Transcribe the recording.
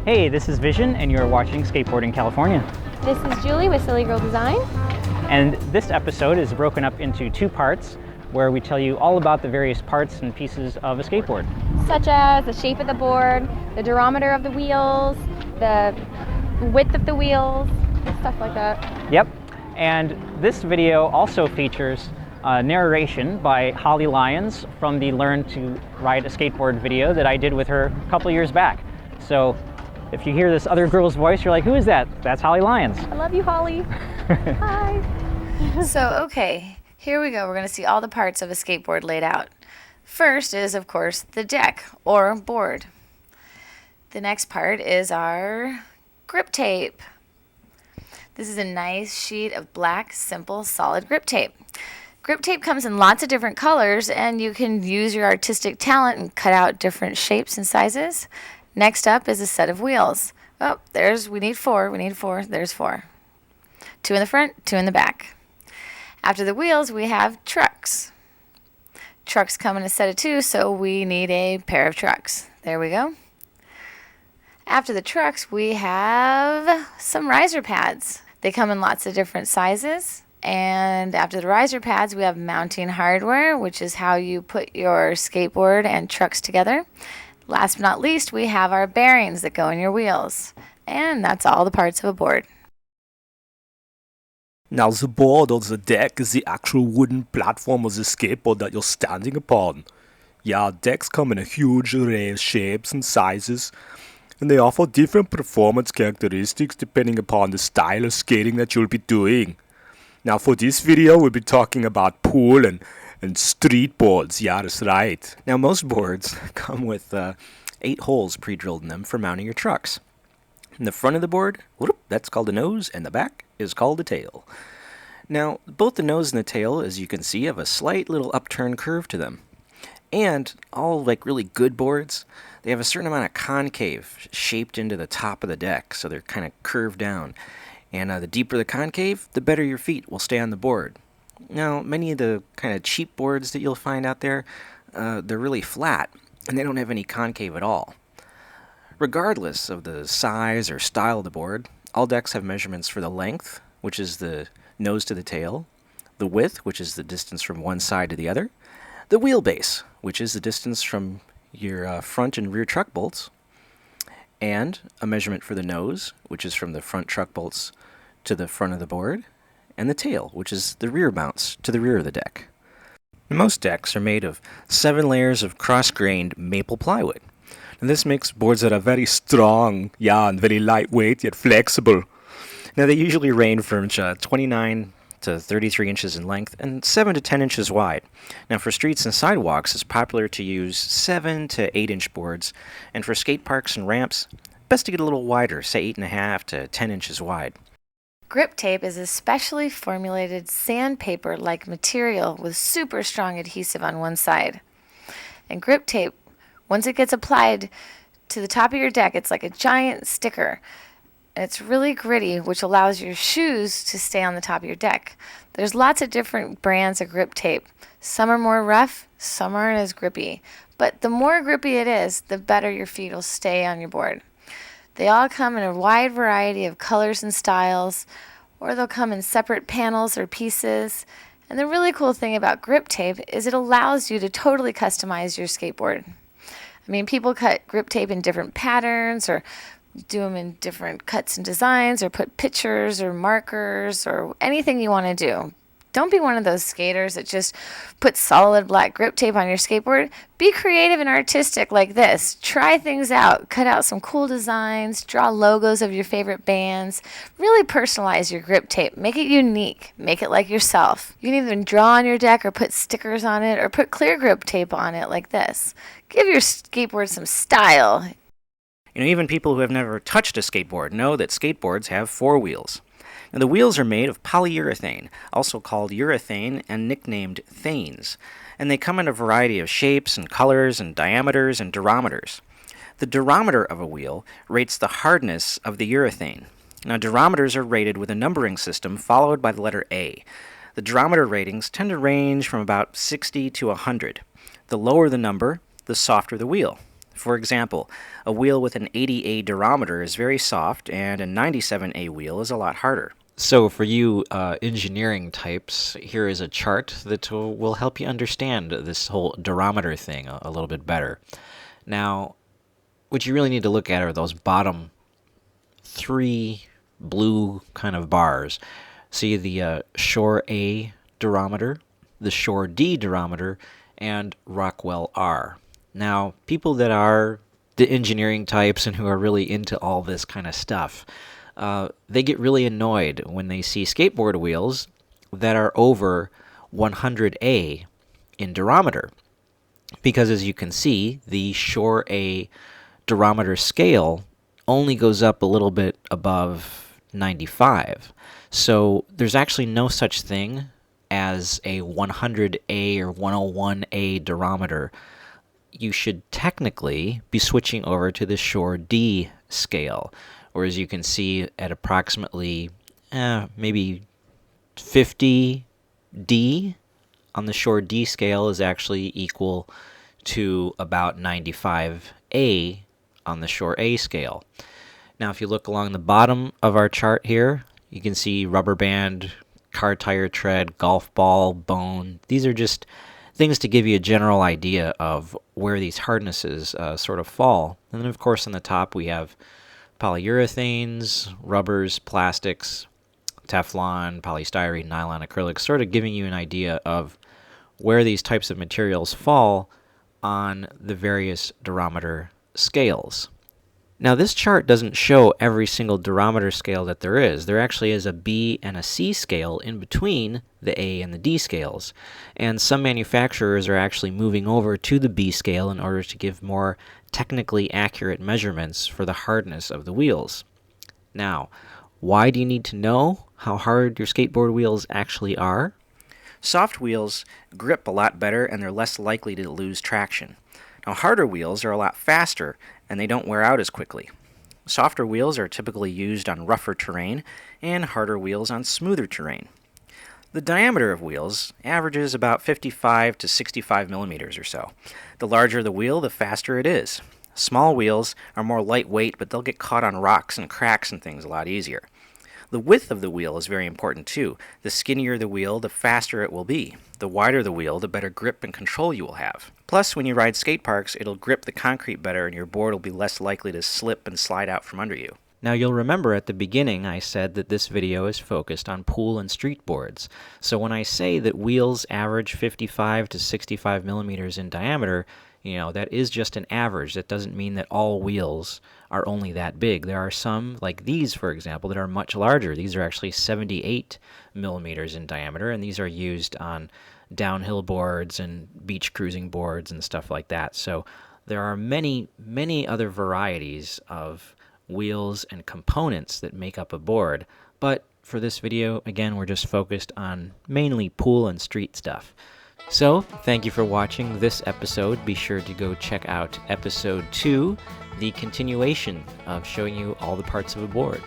Hey, this is Vision, and you're watching Skateboarding California. This is Julie with Silly Girl Design. And this episode is broken up into two parts where we tell you all about the various parts and pieces of a skateboard. Such as the shape of the board, the durometer of the wheels, the width of the wheels, stuff like that. Yep. And this video also features narration by Holly Lyons from the Learn to Ride a Skateboard video that I did with her a couple years back. So if you hear this other girl's voice, you're like, who is that? That's Holly Lyons. I love you, Holly. Hi. So, okay, here we go. We're going to see all the parts of a skateboard laid out. First is, of course, the deck or board. The next part is our grip tape. This is a nice sheet of black, simple, solid grip tape. Grip tape comes in lots of different colors, and you can use your artistic talent and cut out different shapes and sizes. Next up is a set of wheels. Oh, we need four, there's four. 2 in the front, 2 in the back. After the wheels, we have trucks. Trucks come in a set of 2, so we need a pair of trucks. There we go. After the trucks, we have some riser pads. They come in lots of different sizes. And after the riser pads, we have mounting hardware, which is how you put your skateboard and trucks together. Last but not least, we have our bearings that go in your wheels. And that's all the parts of a board. Now the board or the deck is the actual wooden platform of the skateboard that you're standing upon. Yeah, decks come in a huge array of shapes and sizes, and they offer different performance characteristics depending upon the style of skating that you'll be doing. Now for this video, we'll be talking about pool and street boards. Yeah, that's right. Now most boards come with 8 holes pre-drilled in them for mounting your trucks. In the front of the board, that's called the nose, and the back is called the tail. Now, both the nose and the tail, as you can see, have a slight little upturn curve to them. And all like really good boards, they have a certain amount of concave shaped into the top of the deck, so they're kind of curved down. And the deeper the concave, the better your feet will stay on the board. Now, many of the kind of cheap boards that you'll find out there, they're really flat, and they don't have any concave at all. Regardless of the size or style of the board, all decks have measurements for the length, which is the nose to the tail, the width, which is the distance from one side to the other, the wheelbase, which is the distance from your front and rear truck bolts, and a measurement for the nose, which is from the front truck bolts to the front of the board, and the tail, which is the rear mounts to the rear of the deck. Most decks are made of 7 layers of cross-grained maple plywood. And this makes boards that are very strong, and very lightweight yet flexible. Now they usually range from 29 to 33 inches in length and 7 to 10 inches wide. Now for streets and sidewalks, it's popular to use 7 to 8 inch boards, and for skate parks and ramps, best to get a little wider, say 8.5 to 10 inches wide. Grip tape is a specially formulated sandpaper-like material with super strong adhesive on one side. And grip tape, once it gets applied to the top of your deck, it's like a giant sticker. And it's really gritty, which allows your shoes to stay on the top of your deck. There's lots of different brands of grip tape. Some are more rough, some aren't as grippy. But the more grippy it is, the better your feet will stay on your board. They all come in a wide variety of colors and styles, or they'll come in separate panels or pieces. And the really cool thing about grip tape is it allows you to totally customize your skateboard. I mean, people cut grip tape in different patterns, or do them in different cuts and designs, or put pictures or markers or anything you want to do. Don't be one of those skaters that just put solid black grip tape on your skateboard. Be creative and artistic like this. Try things out. Cut out some cool designs. Draw logos of your favorite bands. Really personalize your grip tape. Make it unique. Make it like yourself. You can either draw on your deck or put stickers on it or put clear grip tape on it like this. Give your skateboard some style. Even people who have never touched a skateboard know that skateboards have 4 wheels. Now, the wheels are made of polyurethane, also called urethane and nicknamed thanes, and they come in a variety of shapes and colors and diameters and durometers. The durometer of a wheel rates the hardness of the urethane. Now, durometers are rated with a numbering system followed by the letter A. The durometer ratings tend to range from about 60 to 100. The lower the number, the softer the wheel. For example, a wheel with an 80A durometer is very soft, and a 97A wheel is a lot harder. So for you engineering types, here is a chart that will help you understand this whole durometer thing a little bit better. Now, what you really need to look at are those bottom 3 blue kind of bars. See the Shore A durometer, the Shore D durometer, and Rockwell R. Now, people that are the engineering types and who are really into all this kind of stuff, they get really annoyed when they see skateboard wheels that are over 100A in durometer. Because as you can see, the Shore A durometer scale only goes up a little bit above 95. So there's actually no such thing as a 100A or 101A durometer. You should technically be switching over to the Shore D scale, or as you can see at approximately maybe 50D on the Shore D scale is actually equal to about 95A on the Shore A scale. Now if you look along the bottom of our chart here, you can see rubber band, car tire tread, golf ball, bone. These are just things to give you a general idea of where these hardnesses sort of fall. And then of course on the top we have polyurethanes, rubbers, plastics, Teflon, polystyrene, nylon, acrylics, sort of giving you an idea of where these types of materials fall on the various durometer scales. Now this chart doesn't show every single durometer scale that there is. There actually is a B and a C scale in between the A and the D scales. And some manufacturers are actually moving over to the B scale in order to give more technically accurate measurements for the hardness of the wheels. Now, why do you need to know how hard your skateboard wheels actually are? Soft wheels grip a lot better and they're less likely to lose traction. Now, harder wheels are a lot faster and they don't wear out as quickly. Softer wheels are typically used on rougher terrain and harder wheels on smoother terrain. The diameter of wheels averages about 55 to 65 millimeters or so. The larger the wheel, the faster it is. Small wheels are more lightweight, but they'll get caught on rocks and cracks and things a lot easier. The width of the wheel is very important too. The skinnier the wheel, the faster it will be. The wider the wheel, the better grip and control you will have. Plus, when you ride skate parks, it'll grip the concrete better and your board will be less likely to slip and slide out from under you. Now you'll remember at the beginning I said that this video is focused on pool and street boards. So when I say that wheels average 55 to 65 millimeters in diameter, that is just an average. That doesn't mean that all wheels are only that big. There are some, like these for example, that are much larger. These are actually 78 millimeters in diameter, and these are used on downhill boards and beach cruising boards and stuff like that. So there are many, many other varieties of wheels and components that make up a board. But for this video, again, we're just focused on mainly pool and street stuff. So, thank you for watching this episode. Be sure to go check out episode 2, the continuation of showing you all the parts of a board.